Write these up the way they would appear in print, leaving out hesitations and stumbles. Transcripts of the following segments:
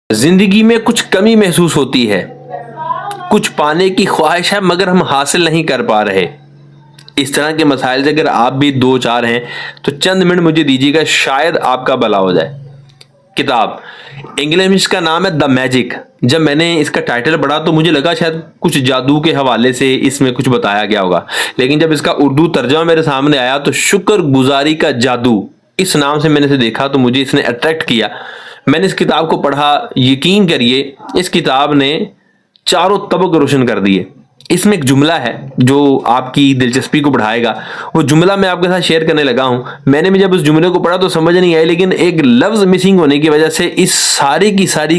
زندگی میں کچھ کمی محسوس ہوتی ہے، کچھ پانے کی خواہش ہے مگر ہم حاصل نہیں کر پا رہے۔ اس طرح کے مسائل سے اگر آپ بھی دو چار ہیں تو چند منٹ مجھے دیجیے گا، شاید آپ کا بھلا ہو جائے۔ کتاب انگلش میں اس کا نام ہے دا میجک۔ جب میں نے اس کا ٹائٹل پڑھا تو مجھے لگا شاید کچھ جادو کے حوالے سے اس میں کچھ بتایا گیا ہوگا، لیکن جب اس کا اردو ترجمہ میرے سامنے آیا تو شکر گزاری کا جادو، اس نام سے میں نے اسے دیکھا تو مجھے اس نے اٹریکٹ کیا۔ میں نے اس کتاب کو پڑھا، یقین کریے اس کتاب نے چاروں طبق روشن کر دیے۔ اس میں ایک جملہ ہے جو آپ کی دلچسپی کو بڑھائے گا، وہ جملہ میں آپ کے ساتھ شیئر کرنے لگا ہوں۔ میں نے بھی جب اس جملے کو پڑھا تو سمجھ نہیں آئی، لیکن ایک لفظ مسنگ ہونے کی وجہ سے اس ساری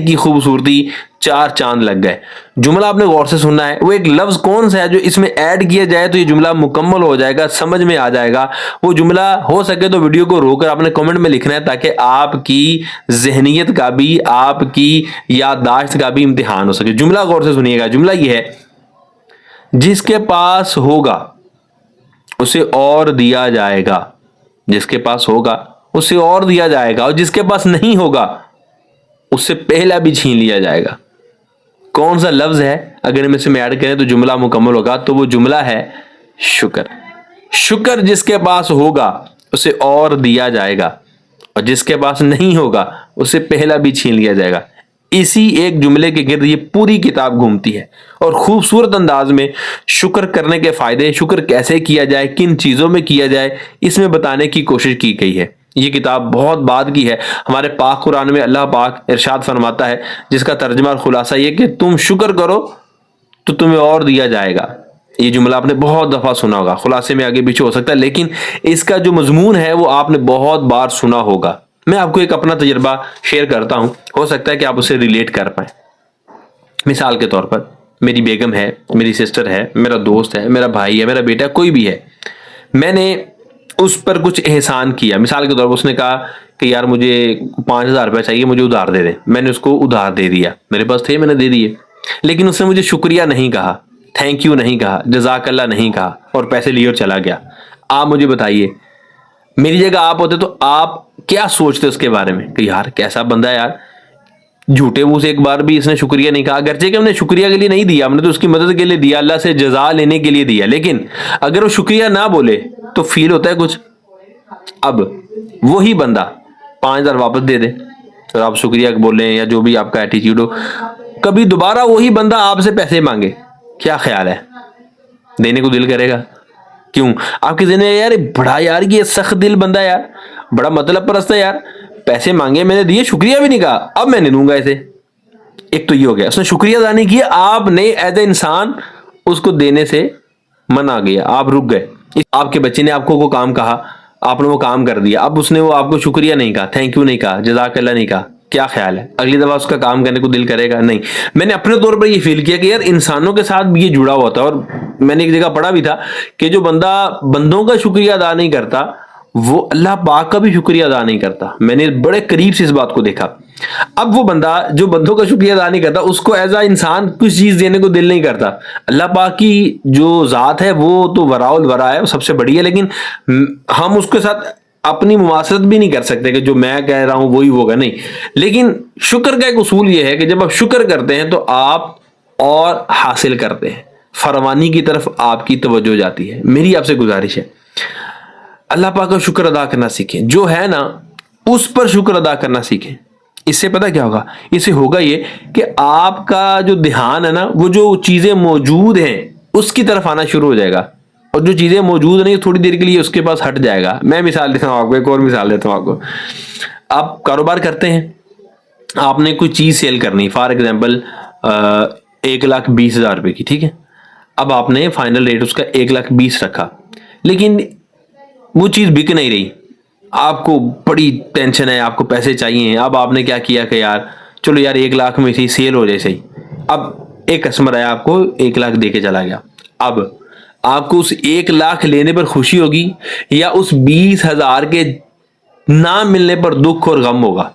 کی خوبصورتی چار چاند لگ گئے۔ جملہ آپ نے غور سے سننا ہے، وہ ایک لفظ کون سا ہے جو اس میں ایڈ کیا جائے تو یہ جملہ مکمل ہو جائے گا، سمجھ میں آ جائے گا۔ وہ جملہ ہو سکے تو ویڈیو کو روک کر آپ نے کمنٹ میں لکھنا ہے تاکہ آپ کی ذہنیت کا بھی، آپ کی یادداشت کا بھی امتحان ہو سکے۔ جملہ غور سے سنیے گا، جملہ یہ ہے: جس کے پاس ہوگا اسے اور دیا جائے گا، جس کے پاس ہوگا اسے اور دیا جائے گا، اور جس کے پاس نہیں ہوگا اس سے پہلا بھی چھین لیا جائے گا۔ کون سا لفظ ہے؟ اگر ہم اسے میں ایڈ کریں تو جملہ مکمل ہوگا، تو وہ جملہ ہے شکر۔ شکر جس کے پاس ہوگا اسے اور دیا جائے گا، اور جس کے پاس نہیں ہوگا اسے پہلا بھی چھین لیا جائے گا۔ اسی ایک جملے کے گرد یہ پوری کتاب گھومتی ہے، اور خوبصورت انداز میں شکر کرنے کے فائدے، شکر کیسے کیا جائے، کن چیزوں میں کیا جائے، اس میں بتانے کی کوشش کی گئی ہے۔ یہ کتاب بہت بعد کی ہے۔ ہمارے پاک قرآن میں اللہ پاک ارشاد فرماتا ہے، جس کا ترجمہ اور خلاصہ یہ کہ تم شکر کرو تو تمہیں اور دیا جائے گا۔ یہ جملہ آپ نے بہت دفعہ سنا ہوگا، خلاصے میں آگے پیچھے ہو سکتا ہے، لیکن اس کا جو مضمون ہے وہ آپ نے بہت بار سنا ہوگا۔ میں آپ کو ایک اپنا تجربہ شیئر کرتا ہوں، ہو سکتا ہے کہ آپ اسے ریلیٹ کر پائیں۔ مثال کے طور پر میری بیگم ہے، میری سسٹر ہے، میرا دوست ہے، میرا بھائی ہے، میرا بیٹا، کوئی بھی ہے، میں نے اس پر کچھ احسان کیا۔ مثال کے طور پر اس نے کہا کہ یار مجھے 5,000 روپے چاہیے، مجھے ادھار دے دے۔ میں نے اس کو ادھار دے دیا، میرے پاس تھے، میں نے دے دیے، لیکن اس نے مجھے شکریہ نہیں کہا، تھینک یو نہیں کہا، جزاک اللہ نہیں کہا، اور پیسے لیے اور چلا گیا۔ آپ مجھے بتائیے میری جگہ آپ ہوتے تو آپ کیا سوچتے اس کے بارے میں کہ یار کیسا بندہ ہے یار، جھوٹے منہ سے ایک بار بھی اس نے شکریہ نہیں کہا۔ اگرچہ کہ ہم نے شکریہ کے لیے نہیں دیا، ہم نے تو اس کی مدد کے لیے دیا، اللہ سے جزا لینے کے لیے دیا، لیکن اگر وہ شکریہ نہ بولے تو فیل ہوتا ہے کچھ۔ اب وہی بندہ 5,000 واپس دے دے اور آپ شکریہ بولیں یا جو بھی آپ کا ایٹیٹیوڈ ہو، کبھی دوبارہ وہی بندہ آپ سے پیسے مانگے، کیا خیال ہے؟ دینے کو دل کرے گا؟ کیوں؟ آپ کے ذہن میں یار بڑا یار یہ سخت دل بندہ یار، بڑا مطلب پرست ہے یار، پیسے مانگے میں نے دیے، شکریہ بھی نہیں کہا، اب میں نہیں دوں گا اسے۔ ایک تو یہ ہو گیا، اس نے شکریہ ادا نہیں کیا، آپ نے ایز اے انسان اس کو دینے سے منع کیا، آپ رک گئے۔ آپ کے بچے نے آپ کو وہ کام کہا، آپ نے وہ کام کر دیا، اب اس نے وہ آپ کو شکریہ نہیں کہا، تھینک یو نہیں کہا، جزاک اللہ نہیں کہا، کیا خیال ہے اگلی دفعہ اس کا کام کرنے کو دل کرے گا؟ نہیں۔ میں نے اپنے طور پر یہ فیل کیا کہ یار انسانوں کے ساتھ بھی یہ جڑا ہوا تھا، اور میں نے ایک جگہ پڑھا بھی تھا کہ جو بندہ بندوں کا شکریہ ادا نہیں کرتا وہ اللہ پاک کا بھی شکریہ ادا نہیں کرتا۔ میں نے بڑے قریب سے اس بات کو دیکھا۔ اب وہ بندہ جو بندوں کا شکریہ ادا نہیں کرتا، اس کو ایز اے انسان کچھ چیز دینے کو دل نہیں کرتا۔ اللہ پاک کی جو ذات ہے وہ تو وراء الورا ہے، وہ سب سے بڑی ہے، لیکن ہم اس کے ساتھ اپنی مماثلت بھی نہیں کر سکتے کہ جو میں کہہ رہا ہوں وہی ہوگا، نہیں۔ لیکن شکر کا ایک اصول یہ ہے کہ جب آپ شکر کرتے ہیں تو آپ اور حاصل کرتے ہیں، فراوانی کی طرف آپ کی توجہ جاتی ہے۔ میری آپ سے گزارش ہے اللہ پاک کا شکر ادا کرنا سیکھیں، جو ہے نا اس پر شکر ادا کرنا سیکھیں۔ اس سے پتہ کیا ہوگا؟ اس سے ہوگا یہ کہ آپ کا جو دھیان ہے نا وہ جو چیزیں موجود ہیں اس کی طرف آنا شروع ہو جائے گا، اور جو چیزیں موجود نہیں تھوڑی دیر کے لیے اس کے پاس ہٹ جائے گا۔ میں مثال دیتا ہوں آپ کو، ایک اور مثال دیتا ہوں آپ کو۔ آپ کاروبار کرتے ہیں، آپ نے کوئی چیز سیل کرنی، فار ایگزامپل 1,20,000 روپے کی، ٹھیک ہے؟ اب آپ نے فائنل ریٹ اس کا 1,20,000 رکھا، لیکن وہ چیز بک نہیں رہی، آپ کو بڑی ٹینشن ہے، آپ کو پیسے چاہیے۔ اب آپ نے کیا کیا کہ یار چلو یار 1,00,000 میں سیل ہو جائے صحیح۔ اب ایک کسٹمر آیا، آپ کو 1,00,000 دے کے چلا گیا۔ اب آپ کو اس 1,00,000 لینے پر خوشی ہوگی یا اس 20,000 کے نہ ملنے پر دکھ اور غم ہوگا؟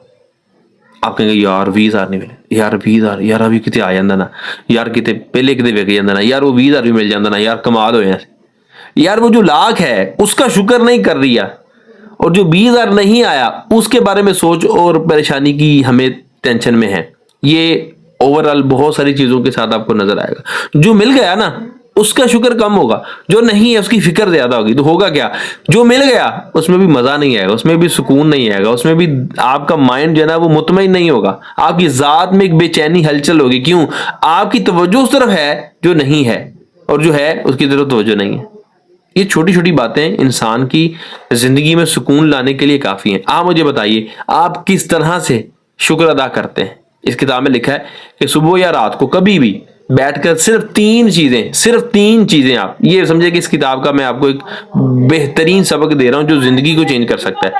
آپ کہیں گے یار 20,000 نہیں ملے، یار 20,000 یار ابھی کتے آ جاندہ نا، یار کتے پہلے کتے ویک جاندہ نا، یار وہ 20,000 بھی مل جاندہ نا، یار کمال ہوئے ہیں۔ یار وہ جو 1,00,000 ہے اس کا شکر نہیں کر رہی ہے، اور جو 20,000 نہیں آیا اس کے بارے میں سوچ اور پریشانی کی ہمیں ٹینشن میں ہے۔ یہ اوور آل بہت ساری چیزوں کے ساتھ آپ کو نظر آئے گا. جو مل گیا نا اس کا شکر کم ہوگا, جو نہیں ہے اس کی فکر زیادہ ہوگی. تو ہوگا کیا, جو مل گیا اس میں بھی مزہ نہیں آئے گا, اس میں بھی سکون نہیں آئے گا, اس میں بھی آپ کا مائنڈ جو ہے نا وہ مطمئن نہیں ہوگا, آپ کی ذات میں ایک بے چینی ہلچل ہوگی. کیوں؟ آپ کی توجہ اس طرف ہے جو نہیں ہے, اور جو ہے اس کی طرف توجہ نہیں ہے. یہ چھوٹی چھوٹی باتیں انسان کی زندگی میں سکون لانے کے لیے کافی ہیں. آپ مجھے بتائیے آپ کس طرح سے شکر ادا کرتے ہیں؟ اس کتاب میں لکھا ہے کہ صبح یا رات کو کبھی بھی بیٹھ کر صرف تین چیزیں آپ یہ سمجھے کہ اس کتاب کا میں آپ کو ایک بہترین سبق دے رہا ہوں جو زندگی کو چینج کر سکتا ہے.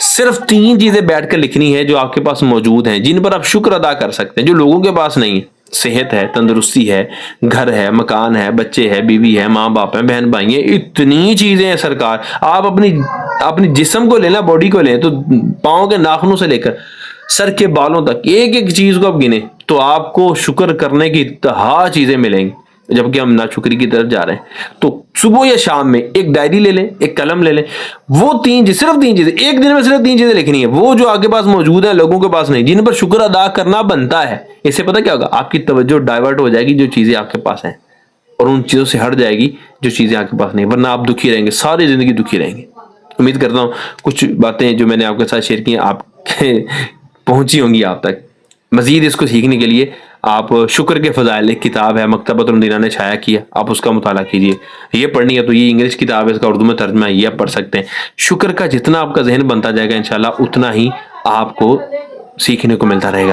صرف تین چیزیں بیٹھ کر لکھنی ہے جو آپ کے پاس موجود ہیں, جن پر آپ شکر ادا کر سکتے ہیں, جو لوگوں کے پاس نہیں ہے. صحت ہے, تندرستی ہے, گھر ہے, مکان ہے, بچے ہے, بیوی ہے, ماں باپ ہیں, بہن بھائی ہیں, اتنی چیزیں ہیں سرکار. آپ اپنی جسم کو لینا, باڈی کو لیں تو پاؤں کے ناخنوں سے لے کر سر کے بالوں تک ایک ایک چیز کو آپ گنیں تو آپ کو شکر کرنے کی انتہا چیزیں ملیں گی, جبکہ ہم ناشکری کی طرف جا رہے ہیں. تو صبح یا شام میں ایک ڈائری لے لیں, ایک قلم لے لیں, وہ صرف تین چیزیں ایک دن میں صرف تین چیزیں لکھنی ہے, وہ جو آپ کے پاس موجود ہیں لوگوں کے پاس نہیں, جن پر شکر ادا کرنا بنتا ہے. اس سے پتہ کیا ہوگا, آپ کی توجہ ڈائیورٹ ہو جائے گی جو چیزیں آپ کے پاس ہیں, اور ان چیزوں سے ہٹ جائے گی جو چیزیں آپ کے پاس نہیں, ورنہ آپ دکھی رہیں گے, ساری زندگی دکھی رہیں گے. امید کرتا ہوں کچھ باتیں جو میں نے آپ کے ساتھ شیئر کی ہیں آپ پہنچی ہوں گی آپ تک. مزید اس کو سیکھنے کے لیے آپ شکر کے فضائل ایک کتاب ہے مکتبۃ المدینہ نے چھایا کیا, آپ اس کا مطالعہ کیجیے. یہ پڑھنی ہے تو یہ انگلش کتاب ہے, اس کا اردو میں ترجمہ ہے, یہ آپ پڑھ سکتے ہیں. شکر کا جتنا آپ کا ذہن بنتا جائے گا انشاءاللہ اتنا ہی آپ کو سیکھنے کو ملتا رہے گا.